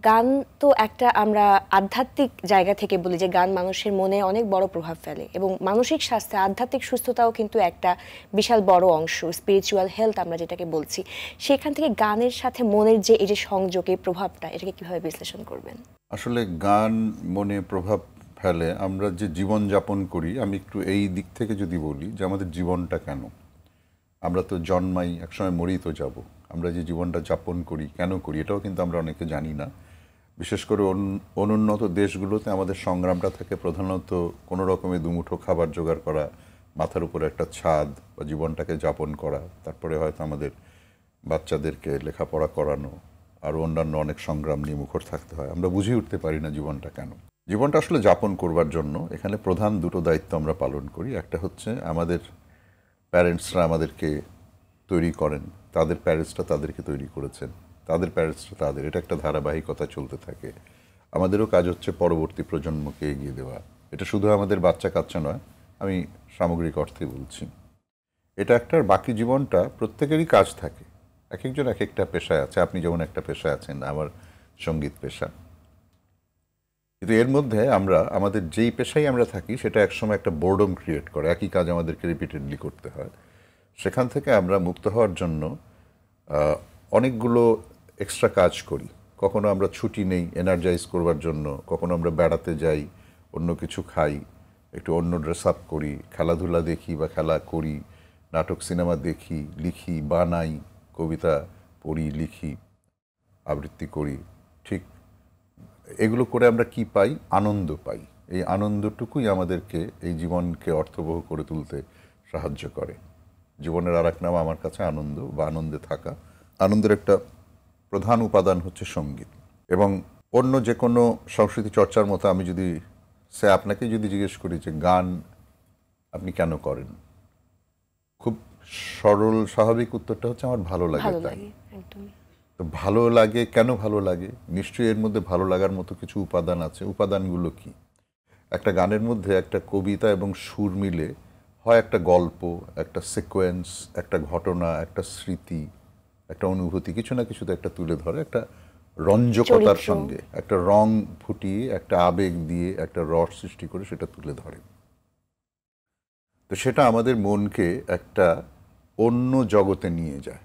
গান তো একটা আমরা আধ্যাত্মিক জায়গা থেকে বলি যে গান মানুষের মনে অনেক বড় প্রভাব ফেলে এবং মানসিক স্বাস্থ্যে আধ্যাত্মিক সুস্থতাও কিন্তু একটা বিশাল বড় অংশ, স্পিরিচুয়াল হেলথ আমরা যেটাকে বলছি। সেখান থেকে গানের সাথে মনের যে এই যে সংযোগ, এই প্রভাবটা, এটাকে কিভাবে বিশ্লেষণ করবেন? আসলে গান মনে প্রভাব ফেলে। আমরা যে জীবন যাপন করি, আমি একটু এই দিক থেকে যদি বলি যে আমাদের জীবনটা কেন, আমরা তো জন্মাই, একসময় মরেই তো যাব। আমরা যে জীবনটা যাপন করি কেন করি, এটাও কিন্তু আমরা অনেকে জানি না। বিশেষ করে অনুন্নত দেশগুলোতে আমাদের সংগ্রামটা থাকে প্রধানত কোনো রকমের দুমুঠো খাবার জোগাড় করা, মাথার উপরে একটা ছাদ বা জীবনটাকে যাপন করা, তারপরে হয়তো আমাদের বাচ্চাদেরকে লেখাপড়া করানো, আর অন্যান্য অনেক সংগ্রাম নিয়ে মুখর থাকতে হয়। আমরা বুঝে উঠতে পারি না জীবনটা কেন। জীবনটা আসলে যাপন করবার জন্য এখানে প্রধান দুটো দায়িত্ব আমরা পালন করি। একটা হচ্ছে আমাদের প্যারেন্টসরা আমাদেরকে তৈরি করেন, তাদের প্যারেন্টসরা তাদেরকে তৈরি করেছেন, তাদের প্যারেন্টসরা তাদের, এটা একটা ধারাবাহিকতা চলতে থাকে। আমাদেরও কাজ হচ্ছে পরবর্তী প্রজন্মকে এগিয়ে দেওয়া। এটা শুধু আমাদের বাচ্চা কাচ্চা নয়, আমি সামগ্রিক অর্থে বলছি। এটা একটা, বাকি জীবনটা প্রত্যেকেরই কাজ থাকে। এক একজন এক একটা পেশায় আছে। আপনি যেমন একটা পেশায় আছেন, আমার সঙ্গীত পেশা। কিন্তু এর মধ্যে আমরা আমাদের যেই পেশায় আমরা থাকি সেটা একসময় একটা বোর্ডম ক্রিয়েট করে, একই কাজ আমাদেরকে রিপিটেডলি করতে হয়। সেখান থেকে আমরা মুক্ত হওয়ার জন্য অনেকগুলো এক্সট্রা কাজ করি। কখনো আমরা ছুটি নেই এনার্জাইজ করবার জন্য, কখনো আমরা বেড়াতে যাই, অন্য কিছু খাই, একটু অন্য ড্রেস আপ করি, খেলাধুলা দেখি বা খেলা করি, নাটক সিনেমা দেখি, লিখি, বানাই, কবিতা পড়ি, লিখি, আবৃত্তি করি। ঠিক এগুলো করে আমরা কি পাই? আনন্দ পাই। এই আনন্দটুকুই আমাদেরকে এই জীবনকে অর্থবহ করে তুলতে সাহায্য করে। জীবনের আর এক নাম আমার কাছে আনন্দ বা আনন্দে থাকা। আনন্দের একটা প্রধান উপাদান হচ্ছে সঙ্গীত। এবং অন্য যে কোনো সংস্কৃতি চর্চার মতো আমি যদি আপনাকে যদি জিজ্ঞেস করি যে গান আপনি কেন করেন, খুব সরল স্বাভাবিক উত্তরটা হচ্ছে আমার ভালো লাগে। তাই তো ভালো লাগে কেন? ভালো লাগে নিশ্চয়ই এর মধ্যে ভালো লাগার মতো কিছু উপাদান আছে। উপাদানগুলো কি? একটা গানের মধ্যে একটা কবিতা এবং সুর মিলে হয় একটা গল্প, একটা সিকোয়েন্স, একটা ঘটনা, একটা স্মৃতি, একটা অনুভূতি, কিছু না কিছু তো একটা তুলে ধরে, একটা রঞ্জকতার সঙ্গে একটা রং ফুটিয়ে, একটা আবেগ দিয়ে, একটা রস সৃষ্টি করে সেটা তুলে ধরে। তো সেটা আমাদের মনকে একটা অন্য জগতে নিয়ে যায়।